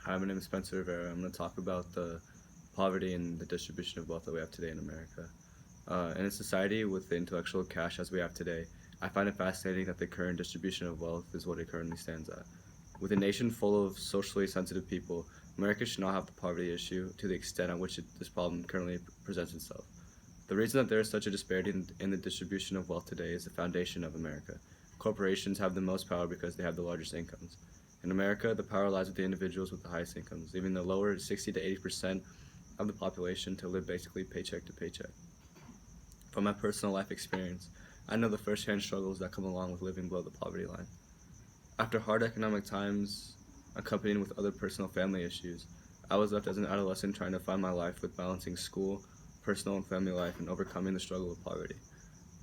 Hi, my name is Spencer Rivera. I'm going to talk about the poverty and the distribution of wealth that we have today in America. In a society with the intellectual cash as we have today, I find it fascinating that the current distribution of wealth is what it currently stands at. With a nation full of socially sensitive people, America should not have the poverty issue to the extent at which this problem currently presents itself. The reason that there is such a disparity in the distribution of wealth today is the foundation of America. Corporations have the most power because they have the largest incomes. In America, the power lies with the individuals with the highest incomes, leaving the lower 60 to 80% of the population to live basically paycheck to paycheck. From my personal life experience, I know the first-hand struggles that come along with living below the poverty line. After hard economic times, accompanied with other personal family issues, I was left as an adolescent trying to find my life with balancing school, personal and family life, and overcoming the struggle of poverty.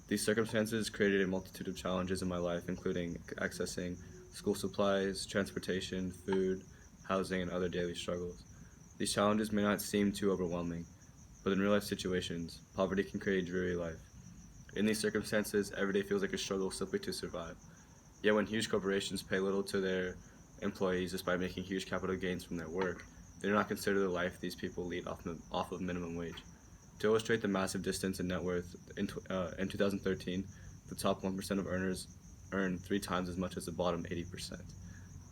These circumstances created a multitude of challenges in my life, including accessing school supplies, transportation, food, housing, and other daily struggles. These challenges may not seem too overwhelming, but in real life situations, poverty can create a dreary life. In these circumstances, every day feels like a struggle simply to survive. Yet when huge corporations pay little to their employees despite making huge capital gains from their work, they do not consider the life these people lead off of minimum wage. To illustrate the massive distance in net worth, in 2013, the top 1% of earners earned 3 times as much as the bottom 80%.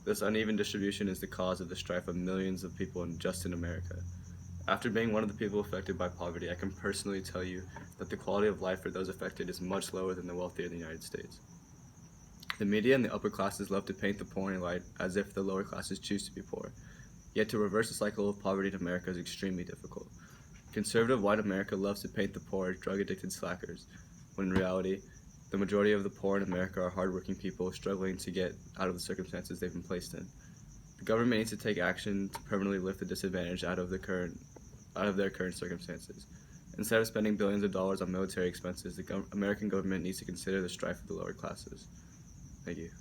This uneven distribution is the cause of the strife of millions of people just in America. After being one of the people affected by poverty, I can personally tell you that the quality of life for those affected is much lower than the wealthy in the United States. The media and the upper classes love to paint the poor in light as if the lower classes choose to be poor. Yet to reverse the cycle of poverty in America is extremely difficult. Conservative white America loves to paint the poor as drug-addicted slackers, when in reality, the majority of the poor in America are hardworking people struggling to get out of the circumstances they've been placed in. The government needs to take action to permanently lift the disadvantaged out of their current circumstances. Instead of spending billions of dollars on military expenses, the American government needs to consider the strife of the lower classes. Thank you.